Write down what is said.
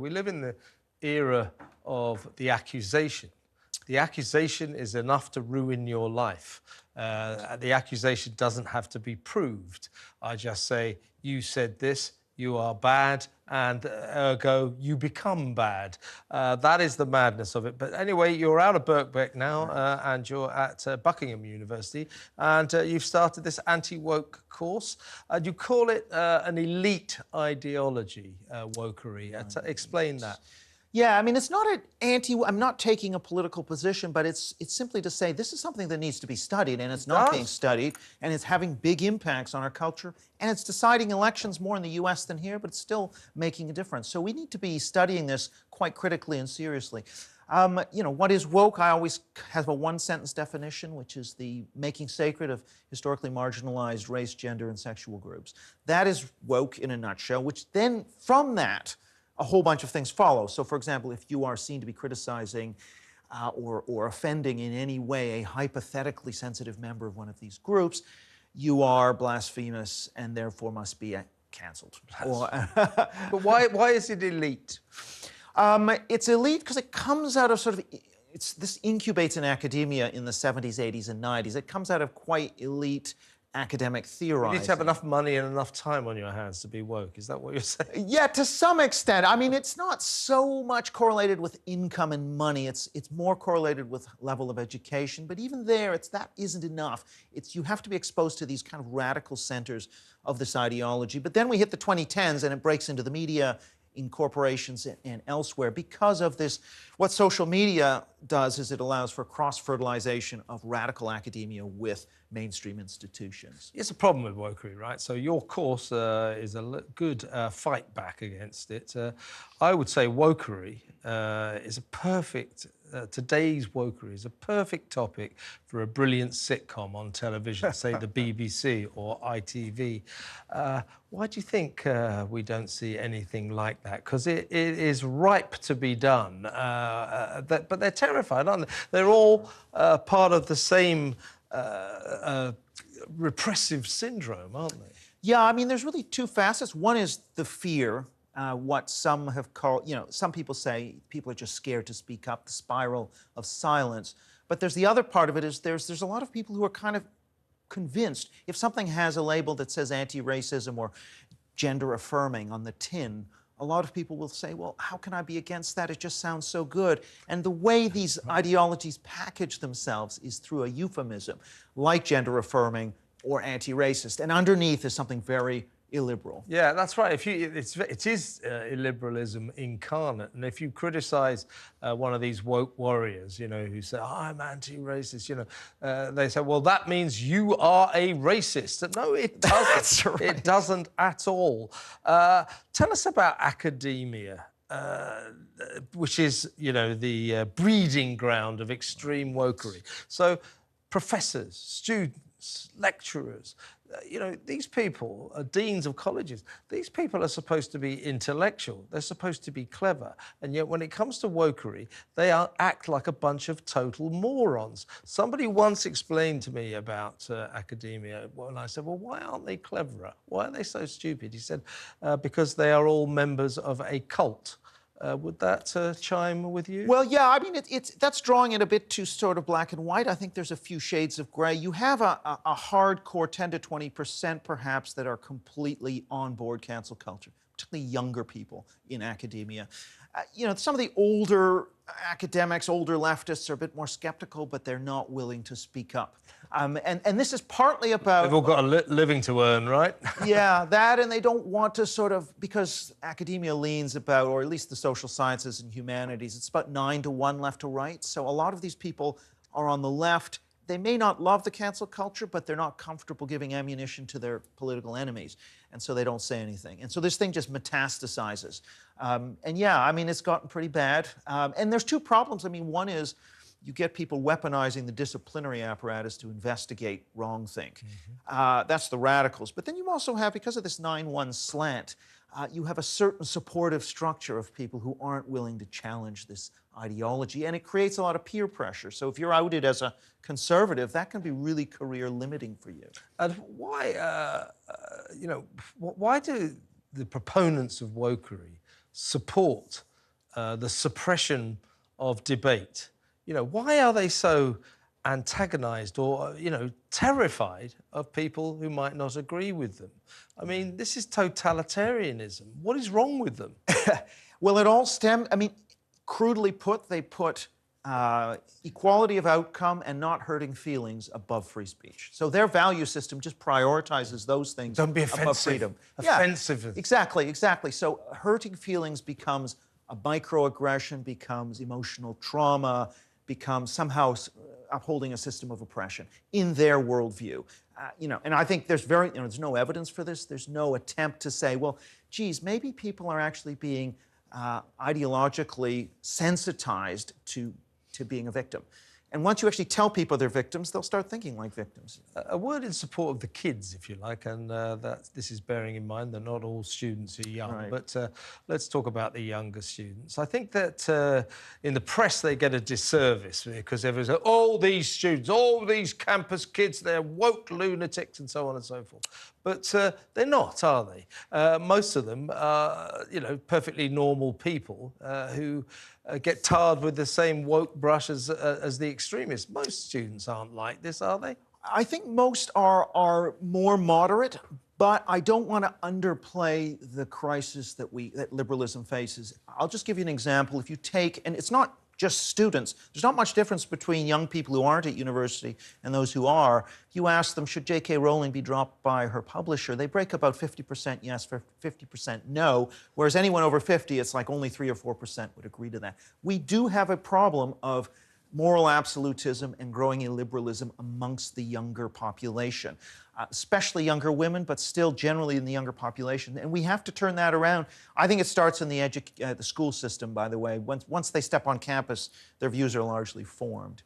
We live in the era of the accusation. The accusation is enough to ruin your life. The accusation doesn't have to be proved. I just say, you said this, you are bad, and ergo, you become bad. That is the madness of it. But anyway, you're out of Birkbeck now, and you're at Buckingham University, and you've started this anti-woke course. You call it an elite ideology, wokery. Explain that. Yeah, I mean, it's not an I'm not taking a political position, but it's simply to say this is something that needs to be studied, and it's not being studied, and it's having big impacts on our culture, and it's deciding elections more in the US than here, but it's still making a difference. So we need to be studying this quite critically and seriously. You know, what is woke? I always have a one-sentence definition, which is the making sacred of historically marginalized race, gender, and sexual groups. That is woke in a nutshell, which then, from that, a whole bunch of things follow. So, for example, if you are seen to be criticizing or offending in any way a hypothetically sensitive member of one of these groups, you are blasphemous and therefore must be cancelled. But why is it elite? It's elite because it comes out of this incubates in academia in the 70s, 80s, and 90s. It comes out of quite elite academic theorizing. You need to have enough money and enough time on your hands to be woke. Is that what you're saying? Yeah, to some extent. I mean, it's not so much correlated with income and money. It's more correlated with level of education. But even there, that isn't enough. You have to be exposed to these kind of radical centers of this ideology. But then we hit the 2010s, and it breaks into the media, in corporations and elsewhere because of this. What social media does is it allows for cross-fertilization of radical academia with mainstream institutions. It's a problem with wokery, right? So your course is a good fight back against it. I would say wokery is a perfect, today's wokery is a perfect topic for a brilliant sitcom on television, say the BBC or ITV. Why do you think we don't see anything like that? Because it is ripe to be done. But they're terrified, aren't they? They're all part of the same repressive syndrome, aren't they? Yeah, I mean, there's really two facets. One is the fear, what some have called, some people say people are just scared to speak up, the spiral of silence. But there's the other part of it is there's a lot of people who are kind of convinced if something has a label that says anti-racism or gender affirming on the tin, a lot of people will say, well, how can I be against that? It just sounds so good. And the way these ideologies package themselves is through a euphemism, like gender affirming or anti-racist. And underneath is something very illiberal. Yeah, that's right. It is illiberalism incarnate. And if you criticize one of these woke warriors, who say, I'm anti-racist, they say, well, that means you are a racist. No, it doesn't. That's right. It doesn't at all. Tell us about academia. Which is, the breeding ground of extreme wokery. So professors, students, lecturers, these people are deans of colleges. These people are supposed to be intellectual. They're supposed to be clever. And yet when it comes to wokery, they act like a bunch of total morons. Somebody once explained to me about academia, and I said, well, why aren't they cleverer? Why are they so stupid? He said, because they are all members of a cult. Would that chime with you? Well, yeah, I mean, that's drawing it a bit too sort of black and white. I think there's a few shades of gray. You have a hardcore 10 to 20% perhaps that are completely on board cancel culture, particularly younger people in academia. Some of the older academics, older leftists are a bit more skeptical, but they're not willing to speak up. And this is partly about... They've all got a living to earn, right? Yeah, that, and they don't want to because academia leans about, or at least the social sciences and humanities, it's about 9 to 1 left to right. So a lot of these people are on the left. They may not love the cancel culture, but they're not comfortable giving ammunition to their political enemies. And so they don't say anything. And so this thing just metastasizes. And yeah, I mean, it's gotten pretty bad. And there's two problems. I mean, one is you get people weaponizing the disciplinary apparatus to investigate wrongthink. That's the radicals. But then you also have, because of this 9-1 slant, you have a certain supportive structure of people who aren't willing to challenge this ideology, and it creates a lot of peer pressure. So if you're outed as a conservative, that can be really career limiting for you. And why, why do the proponents of wokery support the suppression of debate. Why are they so antagonized or, terrified of people who might not agree with them? I mean, this is totalitarianism. What is wrong with them? Well, it all stems, crudely put, they put equality of outcome and not hurting feelings above free speech. So their value system just prioritizes those things Don't be above offensive. freedom. Offensive. Yeah, exactly. So hurting feelings becomes a microaggression, becomes emotional trauma, becomes somehow upholding a system of oppression in their worldview. And I think there's no evidence for this. There's no attempt to say, well, geez, maybe people are actually being ideologically sensitized to being a victim. And once you actually tell people they're victims, they'll start thinking like victims. A word in support of the kids, if you like, and this is bearing in mind that not all students are young, Right. but let's talk about the younger students. I think that in the press they get a disservice because everyone's like, all these students, all these campus kids, they're woke lunatics and so on and so forth. But they're not, are they? Most of them are, perfectly normal people who get tarred with the same woke brush as the extremists. Most students aren't like this, are they? I think most are more moderate, but I don't want to underplay the crisis that liberalism faces. I'll just give you an example. If you take, and it's not just students, there's not much difference between young people who aren't at university and those who are. If you ask them, should J.K. Rowling be dropped by her publisher, they break about 50% yes, 50% no, whereas anyone over 50, it's like only 3 or 4% would agree to that. We do have a problem of moral absolutism and growing illiberalism amongst the younger population, especially younger women, but still generally in the younger population. And we have to turn that around. I think it starts in the school system, by the way. Once they step on campus, their views are largely formed.